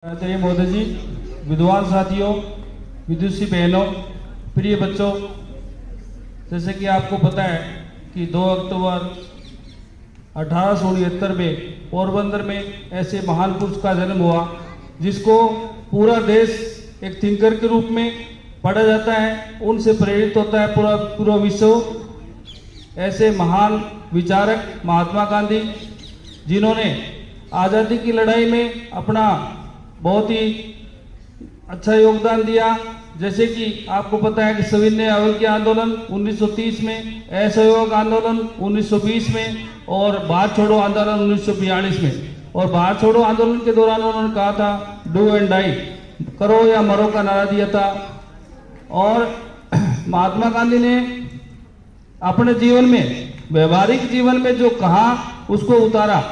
आचार्य महोदय जी, विद्वान साथियों, विदुषी बहनों, प्रिय बच्चों, जैसे कि आपको पता है कि 2 अक्टूबर 1869 में पोरबंदर में ऐसे महान पुरुष का जन्म हुआ जिसको पूरा देश एक थिंकर के रूप में पढ़ा जाता है, उनसे प्रेरित होता है पूरा विश्व। ऐसे महान विचारक महात्मा गांधी, जिन्होंने आज़ादी की लड़ाई में अपना बहुत ही अच्छा योगदान दिया। जैसे कि आपको पता है कि सविनय अवज्ञा आंदोलन 1930 में, असहयोग आंदोलन 1920 में और भारत छोड़ो आंदोलन 1942 में। और भारत छोड़ो आंदोलन के दौरान उन्होंने कहा था डू एंड डाई, करो या मरो का नारा दिया था। और महात्मा गांधी ने अपने जीवन में, व्यवहारिक जीवन में जो कहा उसको उतारा।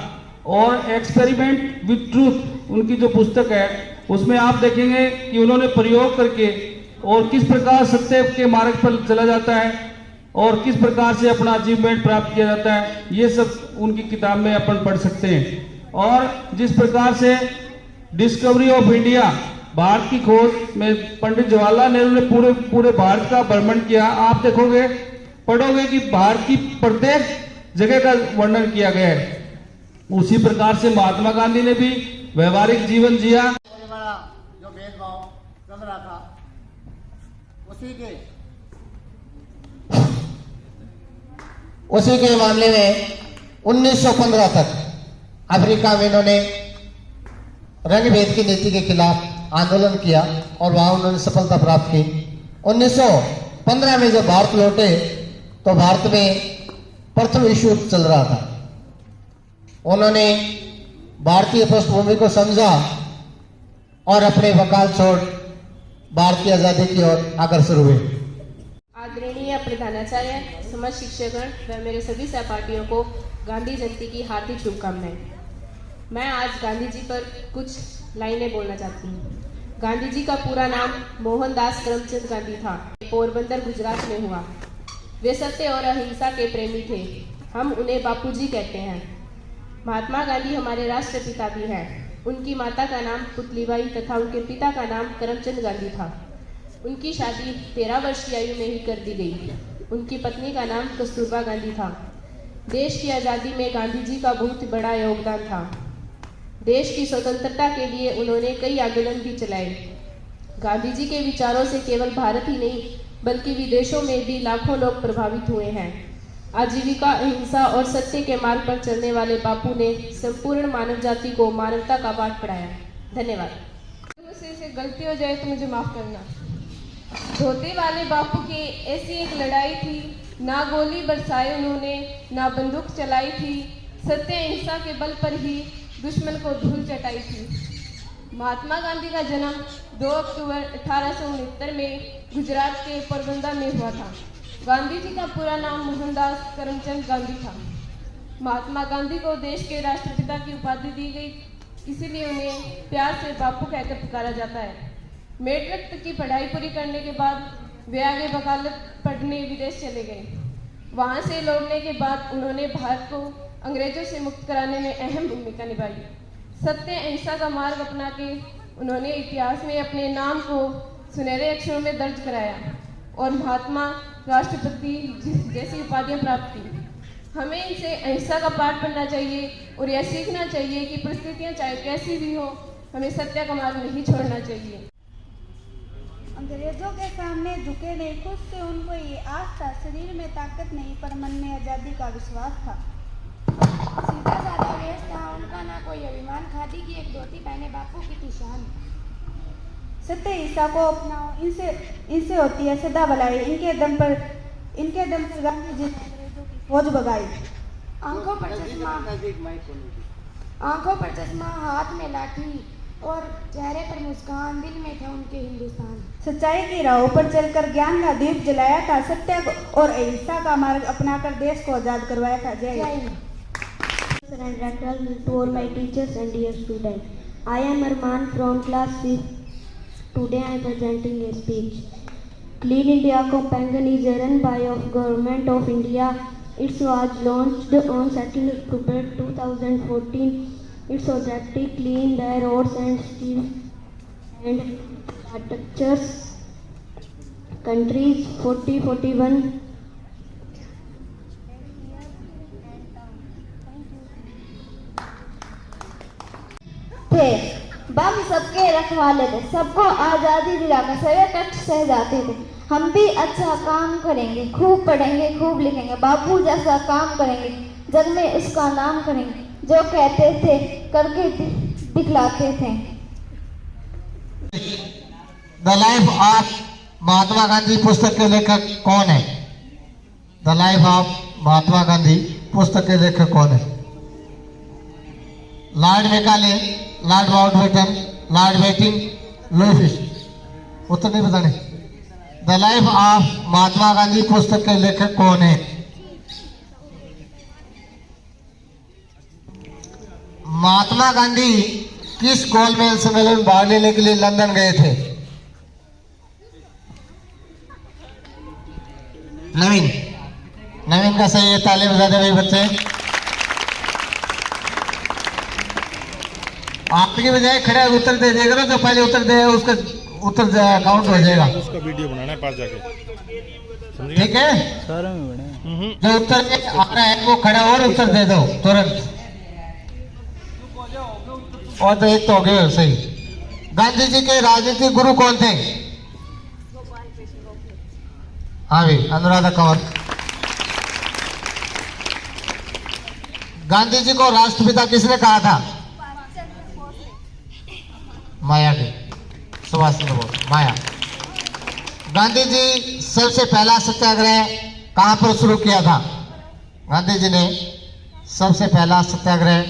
और एक्सपेरिमेंट विथ ट्रूथ उनकी जो पुस्तक है उसमें आप देखेंगे कि उन्होंने प्रयोग करके और किस प्रकार सत्य के मार्ग पर चला जाता है और किस प्रकार से अपना अचीवमेंट प्राप्त किया जाता है, ये सब उनकी किताब में अपन पढ़ सकते हैं। और जिस प्रकार से डिस्कवरी ऑफ इंडिया, भारत की खोज में पंडित जवाहरलाल नेहरू ने पूरे भारत का भ्रमण किया। आप देखोगे, पढ़ोगे कि भारत की प्रत्येक जगह का वर्णन किया गया है। उसी प्रकार से महात्मा गांधी ने भी व्यवहारिक जीवन जिया। जो भेदभाव चल रहा था उसी के मामले में 1915 तक अफ्रीका में इन्होंने रंग भेद की नीति के खिलाफ आंदोलन किया और वहां उन्होंने सफलता प्राप्त की। 1915 में जब भारत लौटे तो भारत में प्रथम विश्व युद्ध चल रहा था। उन्होंने भारतीय पृष्ठभूमि को समझा और अपने वकाल छोड़ भारत की आजादी की ओर अग्रसर हुए। आदरणीय प्रधानाचार्य, समाज शिक्षकगण व मेरे सभी सहपाठियों को गांधी जयंती की हार्दिक शुभकामनाएं। मैं आज गांधी जी पर कुछ लाइनें बोलना चाहती हूँ। गांधी जी का पूरा नाम मोहनदास करमचंद गांधी था। पोरबंदर गुजरात में हुआ। वे सत्य और अहिंसा के प्रेमी थे। हम उन्हें बापूजी कहते हैं। महात्मा गांधी हमारे राष्ट्रपिता भी हैं। उनकी माता का नाम पुतलीबाई तथा उनके पिता का नाम करमचंद गांधी था। उनकी शादी 13 वर्ष की आयु में ही कर दी गई। उनकी पत्नी का नाम कस्तूरबा गांधी था। देश की आज़ादी में गांधी जी का बहुत बड़ा योगदान था। देश की स्वतंत्रता के लिए उन्होंने कई आंदोलन भी चलाए। गांधी जी के विचारों से केवल भारत ही नहीं बल्कि विदेशों में भी लाखों लोग प्रभावित हुए हैं। आजीविका, अहिंसा और सत्य के मार्ग पर चलने वाले बापू ने संपूर्ण मानव जाति को मानवता का पाठ पढ़ाया। धन्यवाद। मुझसे से गलती हो जाए तो मुझे माफ करना। धोती वाले बापू की ऐसी एक लड़ाई थी, ना गोली बरसाई उन्होंने, ना बंदूक चलाई थी। सत्य अहिंसा के बल पर ही दुश्मन को धूल चटाई थी। महात्मा गांधी का जन्म 2 अक्टूबर 1869 में गुजरात के पोरबंदर में हुआ था। गांधी जी का पूरा नाम मोहनदास करमचंद गांधी था। महात्मा गांधी को देश के राष्ट्रपिता की उपाधि दी गई, इसीलिए उन्हें प्यार से बापू कहकर पुकारा जाता है। मेट्रिक तक की पढ़ाई पूरी करने के बाद वे आगे वकालत पढ़ने विदेश चले गए। वहां से लौटने के बाद उन्होंने भारत को अंग्रेजों से मुक्त कराने में अहम भूमिका निभाई। सत्य अहिंसा का मार्ग अपना के उन्होंने इतिहास में अपने नाम को सुनहरे अक्षरों में दर्ज कराया और महात्मा, राष्ट्रपति जैसी उपाधियां प्राप्त की। हमें इनसे अहिंसा का पाठ पढ़ना चाहिए और यह सीखना चाहिए कि परिस्थितियां चाहे कैसी भी हो, हमें सत्य का मार्ग नहीं छोड़ना चाहिए। अंग्रेजों के सामने झुके नहीं, खुद से उनको ये आस था। शरीर में ताकत नहीं पर मन में आज़ादी का विश्वास था। सीधा साधा वेश था उनका, ना कोई अभिमान। खादी की एक धोती पहने बापू की थी शान। सत्य अहिंसा को अपनाओ, इनसे होती है सदा भलाई। इनके दम पर गांधी जी ने अंग्रेजों की फौज भगाई। आंखों पर चश्मा, हाथ में लाठी और चेहरे पर मुस्कान, दिल में था उनके हिंदुस्तान। सच्चाई की राहों पर चलकर ज्ञान का दीप जलाया था। सत्य और अहिंसा का मार्ग अपनाकर देश को आजाद करवाया था। जय Hind. To all my teachers and dear students, I am Arman from class 6. Today I am presenting a speech. Clean India campaign is run by of Government of India. It was launched on 2nd October 2014. Its objective: clean the roads and streets and architectures, countries 4041. थे। बम सबके रखवाले थे, सबको आज़ादी दिलाकर सभी कष्ट सह जाते थे। हम भी अच्छा काम करेंगे, खूब पढ़ेंगे, खूब लिखेंगे, बापू जैसा काम करेंगे, जग में उसका नाम करेंगे, जो कहते थे करके दिखलाते थे। The life of Mahatma Gandhi पुस्तक के लेखक कौन है? The life of Mahatma Gandhi पुस्तक के लेखक कौन है? Lord Macaulay, Lord Mountbatten, Lord Bentinck, Lewis. उत्तर नहीं बताने। The life of Mahatma Gandhi पुस्तक के लेखक कौन है? महात्मा गांधी किस गोलमेज सम्मेलन में भाग लेने के लिए लंदन गए थे? नवीन। नवीन का सही है, ताली बजा दे भाई बच्चे। आपकी बजाय खड़े उत्तर दे देगा ना, जो पहले उत्तर दे उसका उत्तर काउंट हो जाएगा। उसका वीडियो बनाना है पास जाके, ठीक है? जो उत्तर आ रहा है वो खड़ा और उत्तर दे दो तुरंत। और तो एक तो हो गए सही। गांधी जी के राजनीतिक गुरु कौन थे? हाँ भाई, अनुराधा कंवर। गांधी जी को राष्ट्रपिता किसने कहा था? माया के, सुभाष चंद्र बोस, माया। गांधी जी सबसे पहला सत्याग्रह कहां पर शुरू किया था? गांधी जी ने सबसे पहला सत्याग्रह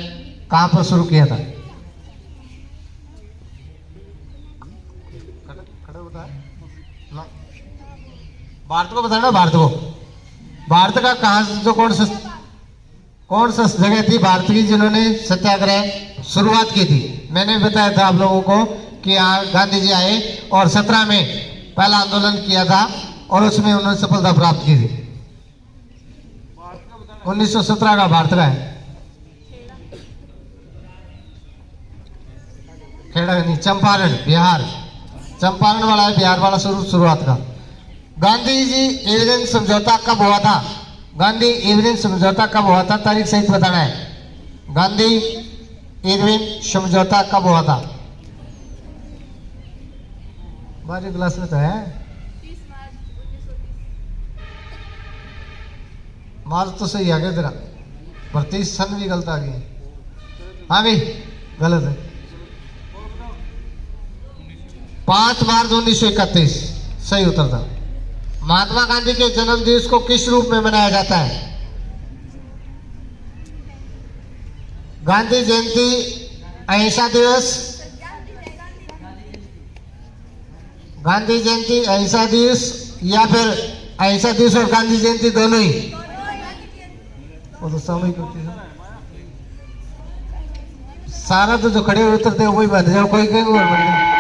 कहां पर शुरू किया था? भारत को बताना, भारत को। भारत का कहां जो कौन सा जगह थी भारत की जिन्होंने सत्याग्रह शुरुआत की थी? मैंने बताया था आप लोगों को कि यहाँ गांधी जी आए और 17 में पहला आंदोलन किया था और उसमें उन्होंने सफलता प्राप्त की थी। 1917 का भारत का है। खेड़ा नहीं, चंपारण, बिहार। चंपारण वाला है, बिहार वाला शुरुआत का। गांधी जी एविडेंस समझौता कब हुआ था? गांधी एविडेंस समझौता कब हुआ था? तारीख सहित बताना है। गांधी एविडेंस समझौता कब हुआ था? 12 क्लास में तो है। मार्च तो सही आ गया तेरा, पर 30 सन भी गलत आ गई। हाँ भाई, गलत है। 5 मार्च 1931 सही उत्तर था। महात्मा गांधी के जन्म दिवस को किस रूप में मनाया जाता है? गांधी जयंती, अहिंसा दिवस। गांधी जयंती, अहिंसा दिवस, या फिर अहिंसा दिवस और गांधी जयंती दोनों ही? वो तो सामूहिक होती है। सारा तो जो खड़े हुए उतरते वही बन जाओ, कोई कहीं और बन जाओ।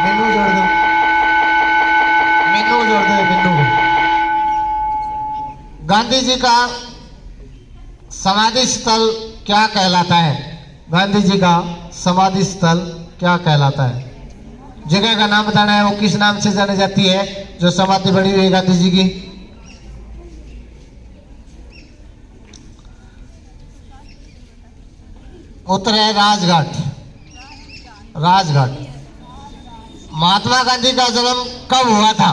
मेनू जोड़ दो, मेनू जोड़ दो, मेनू। गांधी जी का समाधि स्थल क्या कहलाता है? गांधी जी का समाधि स्थल क्या कहलाता है? जगह का नाम बताना है। वो किस नाम से जानी जाती है जो समाधि बनी हुई है गांधी जी की? उत्तर है राजघाट। राजघाट। महात्मा गांधी का जन्म कब हुआ था?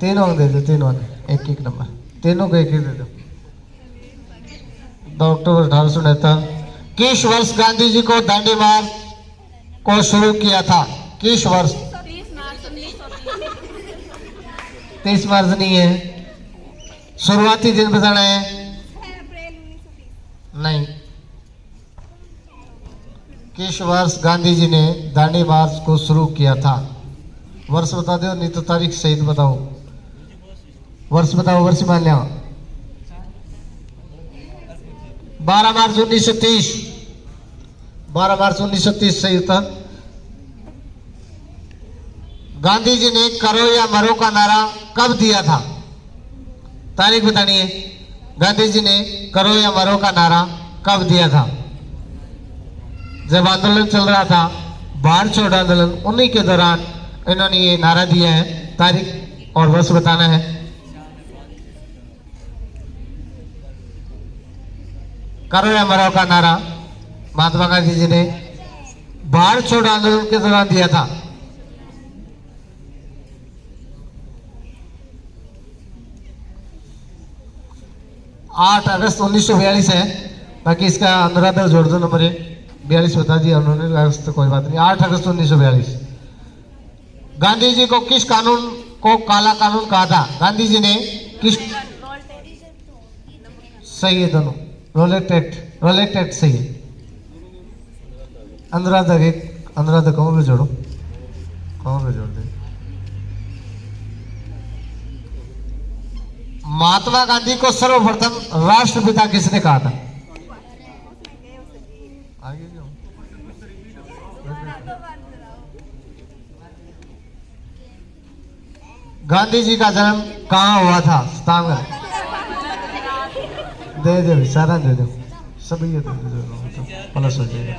तीनों दे दो, तीनों एक एक नंबर, तीनों को एक एक दे दो। 2 अक्टूबर 1869। किस वर्ष गांधी जी को दांडी मार्च को शुरू किया था? किस वर्ष? 30 मार्च नहीं है, शुरुआती दिन बताना है। नहीं, किस वर्ष गांधी जी ने दांडी मार्च को शुरू किया था? वर्ष बता दो, नहीं तो तारीख सहित बताओ। वर्ष बताओ, वर्ष मान लिया। 12 मार्च 1930। 12 मार्च 1930 सही उत्तर। गांधी जी ने करो या मरो का नारा कब दिया था? तारीख बतानी है। गांधी जी ने करो या मरो का नारा कब दिया था? जब आंदोलन चल रहा था, भारत छोड़ो आंदोलन, उन्हीं के दौरान इन्होंने ये नारा दिया है। तारीख और वर्ष बताना है। करो या मरो का नारा महात्मा गांधी जी ने भारत छोड़ो आंदोलन के दौरान दिया था। आठ अगस्त 1942 है। बाकी इसका अनुराधा जोड़ दो, नंबर 42 बता दिया उन्होंने, अगस्त कोई बात नहीं। 8 अगस्त 1942। गांधी जी को किस कानून को काला कानून कहा था? गांधी जी ने किस, सही है दोनों, रोलेट एक्ट सही है। अनुराधा कौन भी जोड़ो, कौन भी जोड़ दे। महात्मा गांधी को सर्वप्रथम राष्ट्रपिता किसने कहा था? आगे जाओ। गांधी जी का जन्म कहाँ हुआ था? स्थान दे दे, सारा दे दो, सभी ये दे दो, प्लस हो जाएगा।